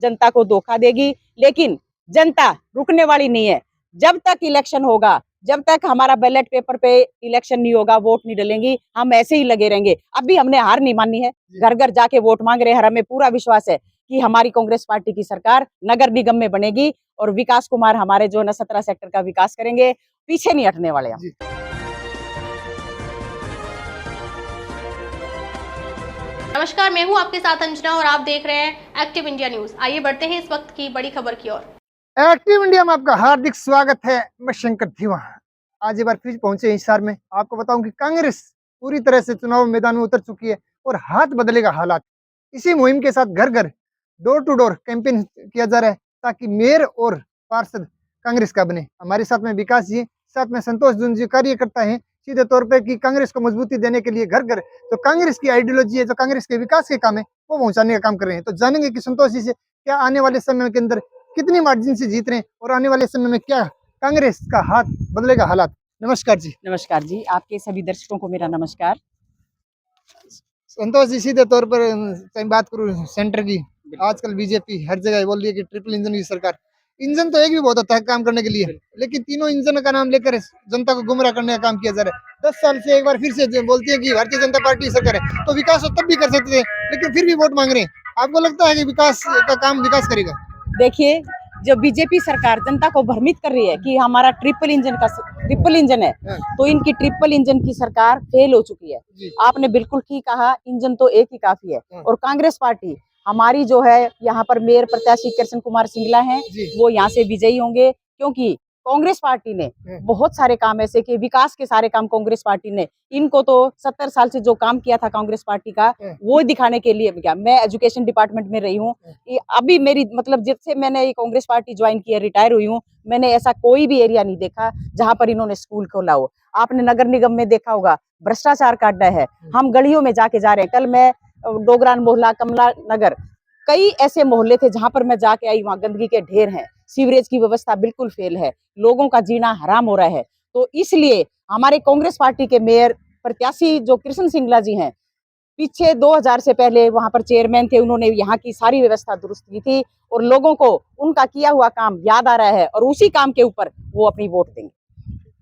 जनता को धोखा देगी, लेकिन जनता रुकने वाली नहीं है। जब तक इलेक्शन होगा, जब तक हमारा बैलेट पेपर पे इलेक्शन नहीं होगा, वोट नहीं डलेंगी, हम ऐसे ही लगे रहेंगे। अभी हमने हार नहीं मानी है, घर घर जाके वोट मांग रहे हैं। हमें पूरा विश्वास है कि हमारी कांग्रेस पार्टी की सरकार नगर निगम में बनेगी और विकास कुमार हमारे जो है 17 सेक्टर का विकास करेंगे, पीछे नहीं हटने वाले हम। नमस्कार, मैं हूं आपके साथ अंजना और आप देख रहे हैं एक्टिव इंडिया न्यूज। आइए बढ़ते हैं इस वक्त की बड़ी खबर की ओर। एक्टिव इंडिया में आपका हार्दिक स्वागत है। मैं शंकर धीवा आज एक बार फिर पहुंचे हिसार में। आपको बताऊं कि कांग्रेस पूरी तरह से चुनाव मैदान में उतर चुकी है और हाथ बदलेगा हालात। इसी मुहिम के साथ घर घर डोर टू डोर कैंपेन किया जा रहा है ताकि मेयर और पार्षद कांग्रेस का बने। हमारे साथ में विकास जी, साथ में संतोष जुन जी कार्यकर्ता है सीधे तौर पे कि कांग्रेस को मजबूती देने के लिए घर घर जो कांग्रेस की आइडियोलॉजी है, जो कांग्रेस के विकास के काम है, वो पहुंचाने का काम कर रहे हैं। तो जानेंगे कि संतोष जी से क्या आने वाले समय के अंदर कितनी मार्जिन से जीत रहे हैं और आने वाले समय में क्या कांग्रेस का हाथ बदलेगा हालात। नमस्कार जी। नमस्कार जी, आपके सभी दर्शकों को मेरा नमस्कार। संतोष जी, सीधे तौर पर बात करूँ सेंटर की, आजकल बीजेपी हर जगह बोल रही है कि ट्रिपल इंजन की सरकार। इंजन तो एक भी बहुत होता है काम करने के लिए, लेकिन तीनों इंजन का नाम लेकर जनता को गुमराह करने का काम किया जा रहा है। 10 साल से एक बार फिर से बोलती है कि भारतीय जनता पार्टी की सरकार है, तो विकास तो तब भी कर सकते थे, लेकिन फिर भी वोट मांग रहे हैं। आपको लगता है कि विकास का काम विकास करेगा? देखिए, जो बीजेपी सरकार जनता को भ्रमित कर रही है कि हमारा ट्रिपल इंजन है, तो इनकी ट्रिपल इंजन की सरकार फेल हो चुकी है। आपने बिल्कुल ठीक कहा, इंजन तो एक ही काफी है। और कांग्रेस पार्टी हमारी जो है यहाँ पर मेयर प्रत्याशी कृष्ण कुमार सिंगला हैं, वो यहाँ से विजयी होंगे, क्योंकि कांग्रेस पार्टी ने बहुत सारे काम ऐसे कि विकास के सारे काम कांग्रेस पार्टी ने, इनको तो 70 साल से जो काम किया था कांग्रेस पार्टी का, वो दिखाने के लिए क्या। मैं एजुकेशन डिपार्टमेंट में रही हूँ, अभी मेरी मतलब जब से मैंने ये कांग्रेस पार्टी ज्वाइन की है, रिटायर हुई हूँ, मैंने ऐसा कोई भी एरिया नहीं देखा जहां पर इन्होंने स्कूल खोला हो। आपने नगर निगम में देखा होगा, भ्रष्टाचार का अड्डा है। हम गलियों में जाके जा रहे हैं। कल मैं डोगरान मोहल्ला, कमला नगर, कई ऐसे मोहल्ले थे जहां पर मैं जाके आई, वहां गंदगी के ढेर हैं, सीवरेज की व्यवस्था बिल्कुल फेल है, लोगों का जीना हराम हो रहा है। तो इसलिए हमारे कांग्रेस पार्टी के मेयर प्रत्याशी जो कृष्ण सिंगला जी हैं, पीछे 2000 से पहले वहां पर चेयरमैन थे, उन्होंने यहाँ की सारी व्यवस्था दुरुस्त की थी और लोगों को उनका किया हुआ काम याद आ रहा है और उसी काम के ऊपर वो अपनी वोट देंगे।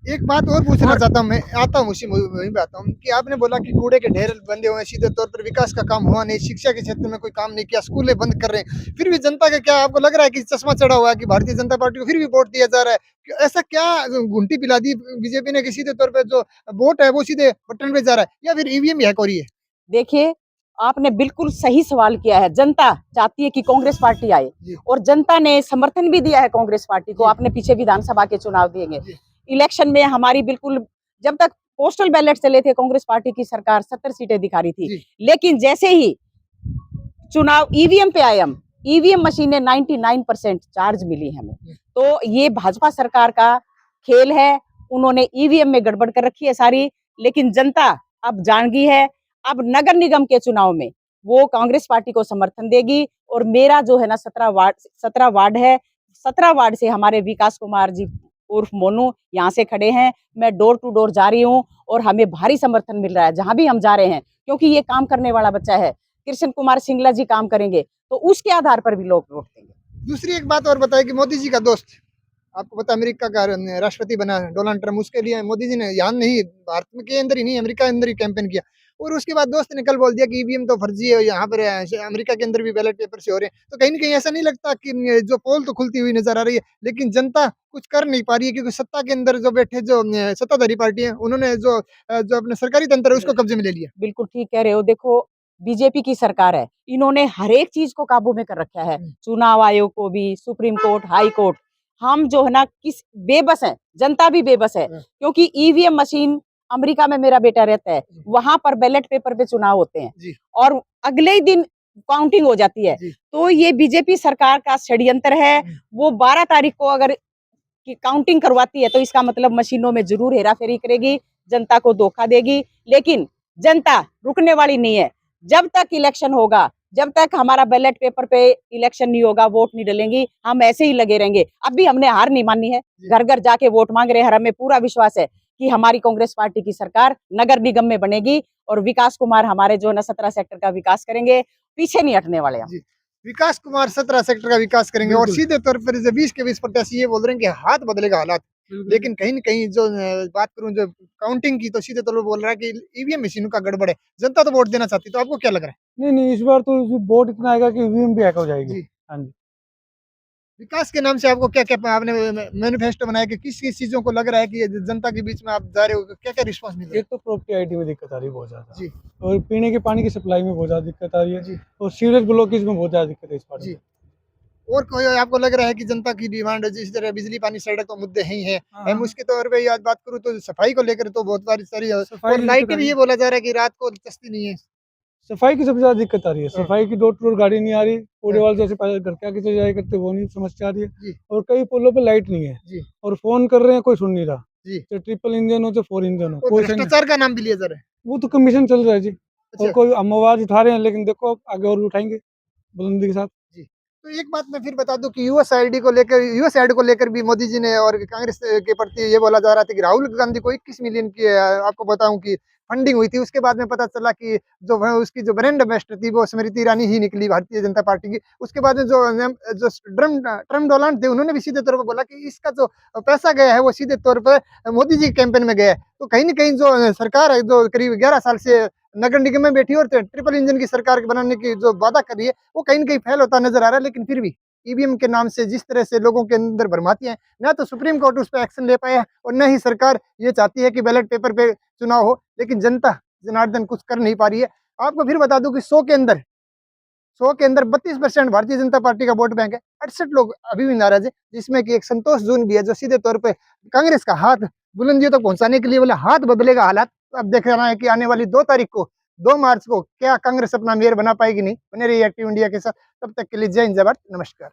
एक बात और पूछना चाहता हूँ, मैं आता हूँ उसी वहीं पे आता हूँ कि आपने बोला कि कूड़े के ढेर बंदे हुए, सीधे तौर पर विकास का काम हुआ नहीं, शिक्षा के क्षेत्र में कोई काम नहीं किया, स्कूलें बंद कर रहे हैं, फिर भी जनता का क्या आपको लग रहा है कि चश्मा चढ़ा हुआ है कि भारतीय जनता पार्टी को फिर भी वोट दिया जा रहा है? ऐसा क्या घुंटी पिला दी बीजेपी ने कि सीधे तौर पर जो वोट है वो सीधे बटन पे जा रहा है, या फिर ईवीएम हैक हो रही है? देखिए, आपने बिल्कुल सही सवाल किया है। जनता चाहती है कि कांग्रेस पार्टी आए और जनता ने समर्थन भी दिया है कांग्रेस पार्टी को। आपने पीछे विधानसभा के चुनाव दिए, इलेक्शन में हमारी बिल्कुल, जब तक पोस्टल बैलेट चले थे कांग्रेस पार्टी की सरकार 70 सीटें दिखा रही थी, लेकिन जैसे ही चुनाव ईवीएम पे आए, हम ईवीएम मशीनें 99% चार्ज मिली हमें। तो ये भाजपा सरकार का खेल है, उन्होंने ईवीएम में गड़बड़ कर रखी है सारी, लेकिन जनता अब जान गई है। अब नगर निगम के चुनाव में वो कांग्रेस पार्टी को समर्थन देगी और मेरा जो है ना 17 वार्ड है, 17 वार्ड से हमारे विकास कुमार जी उर्फ मोनू यहाँ से खड़े हैं। मैं डोर टू डोर जा रही हूँ और हमें भारी समर्थन मिल रहा है जहां भी हम जा रहे हैं, क्योंकि ये काम करने वाला बच्चा है। कृष्ण कुमार सिंगला जी काम करेंगे तो उसके आधार पर भी लोग वोट देंगे। दूसरी एक बात और बताए कि मोदी जी का दोस्त, आपको पता अमेरिका का राष्ट्रपति बना डोनाल्ड ट्रम्प, उसके लिए मोदी जी ने यहाँ नहीं, भारत में के अंदर ही नहीं, अमेरिका के अंदर ही कैंपेन किया। और उसके बाद दोस्त ने कल बोल दिया कि ईवीएम तो फर्जी है, यहाँ पर अमेरिका के अंदर भी बैलेट पेपर से हो रहे हैं। तो कहीं ना कहीं ऐसा नहीं लगता कि जो पोल तो खुलती हुई नजर आ रही है, लेकिन जनता कुछ कर नहीं पा रही है, क्योंकि सत्ता के अंदर जो बैठे जो सत्ताधारी पार्टी है, उन्होंने जो अपने सरकारी तंत्र है उसको कब्जे में ले लिया। बिल्कुल ठीक कह रहे हो। देखो, बीजेपी की सरकार है, इन्होंने हर एक चीज को काबू में कर रखा है, चुनाव आयोग को भी, सुप्रीम कोर्ट, हाई कोर्ट। हम जो है ना किस बेबस है, जनता भी बेबस है, क्योंकि ईवीएम मशीन, अमेरिका में मेरा बेटा रहता है, वहां पर बैलेट पेपर पे चुनाव होते हैं और अगले ही दिन काउंटिंग हो जाती है। तो ये बीजेपी सरकार का षड्यंत्र है। वो 12 तारीख को अगर काउंटिंग करवाती है तो इसका मतलब मशीनों में जरूर हेराफेरी करेगी, जनता को धोखा देगी, लेकिन जनता रुकने वाली नहीं है। जब तक इलेक्शन होगा, जब तक हमारा बैलेट पेपर पे इलेक्शन नहीं होगा, वोट नहीं डलेंगी, हम ऐसे ही लगे रहेंगे। अभी हमने हार नहीं मानी है, घर घर जाके वोट मांग रहे हैं। हमें पूरा विश्वास है कि हमारी कांग्रेस पार्टी की सरकार नगर निगम में बनेगी और विकास कुमार हमारे जो है 17 सेक्टर का विकास करेंगे, पीछे नहीं हटने वाले हम। विकास कुमार 17 सेक्टर का विकास करेंगे और बिल्कुल। सीधे तौर पर जो 20 के 20 प्रत्याशी ये बोल रहे हैं कि हाथ बदलेगा हालात। लेकिन कहीं न कहीं जो बात करूं जो काउंटिंग की तो सीधे तौर पर बोल रहा है कि ईवीएम मशीनों का गड़बड़ है। जनता तो वोट देना चाहती है, तो आपको क्या लग रहा है? नहीं नहीं, इस बार तो वोट इतना आएगा कि ईवीएम भी हैक हो जाएगी। जी। हाँ जी। विकास के नाम से आपको क्या-क्या आपने मैनिफेस्टो बनाया कि किस-किस चीज़ों को लग रहा है कि ये जनता के बीच में आप जा रहे हो, क्या-क्या रिस्पॉन्स मिल रहा है? एक तो प्रॉपर्टी आईडी में दिक्कत आ रही है बहुत ज़्यादा, जी, और पीने के पानी की सप्लाई में बहुत ज़्यादा दिक्कत आ रही है, जी, और सीवरेज ब्लॉकेज में बहुत ज़्यादा दिक्कत है इस बार। जी। और कोई आपको लग रहा है कि जनता की डिमांड है जिस तरह बिजली, पानी, सड़क तो मुद्दे हैं ही हैं। हाँ, हाँ। उसके तौर पे आज बात करूँ तो सफाई को लेकर तो बहुत सारी सफाई और की लाइटें दिक्कत आ भी रही ये है। बोला जा रहा है कि रात को चस्ती नहीं है। सफाई की सबसे ज़्यादा दिक्कत आ रही है। हाँ। सफाई की डोर टू डोर गाड़ी नहीं आ रही, कूड़े हाँ। वाले जैसे पहले घर के आगे चले जाया करते, वो नहीं समस्या आ रही है। जी, और कई पुलों पे लाइट नहीं है, जी, और फ़ोन कर रहे हैं कोई सुन नहीं रहा। जी। चाहे ट्रिपल इंजन हो, चाहे 4 इंजन हो, और कोई सुन नहीं। भ्रष्टाचार का नाम भी लिया जा रहा है। वो तो कमीशन चल रहा है जी, और अच्छा। कोई हम आवाज़ उठा रहे हैं, लेकिन देखो अब आगे और भी उठाएँगे बुलंदी के साथ। जी। तो एक बात मैं फिर बता दूँ कि यूएसआईडी को लेकर भी मोदी जी ने और कांग्रेस के प्रति ये बोला जा रहा था कि राहुल गांधी को 21 मिलियन की आपको बताऊँ कि फंडिंग हुई थी। उसके बाद में पता चला कि जो वह उसकी जो ब्रांड एम्बेसडर थी वो स्मृति ईरानी ही निकली भारतीय जनता पार्टी की। उसके बाद में जो ट्रम्प डोनाल्ड थे उन्होंने भी सीधे तौर पर बोला कि इसका जो पैसा गया है वो सीधे तौर पर मोदी जी के कैंपेन में गया है। तो कहीं न कहीं जो सरकार है जो करीब 11 साल से नगर निगम में बैठी है और ट्रिपल इंजन की सरकार बनाने की जो वादा कर रही है वो कहीं न कहीं फेल होता नज़र आ रहा है। लेकिन फिर भी ईवीएम के नाम से जिस तरह से लोगों के अंदर भरमाती है, ना तो सुप्रीम कोर्ट उस पे एक्शन ले पाया है और न ही सरकार ये चाहती है कि बैलेट पेपर पे चुनाव हो। लेकिन जनता जनार्दन कुछ कर नहीं पा रही है। आपको फिर बता दूँ कि 100 के अंदर 32% भारतीय जनता पार्टी का वोट बैंक है। 68 लोग अभी भी नाराज़ हैं, जिसमें कि एक संतोष जून भी है जो सीधे तौर पे कांग्रेस का हाथ बुलंदियों तक पहुँचाने के लिए बोले हाथ बदलेगा हालात। अब देखना है कि आने वाली 2 तारीख को 2 मार्च को क्या कांग्रेस अपना मेयर बना पाएगी नहीं। बने रहिए एक्टिव इंडिया के साथ। तब तक के लिए जय हिंद, जय भारत, नमस्कार।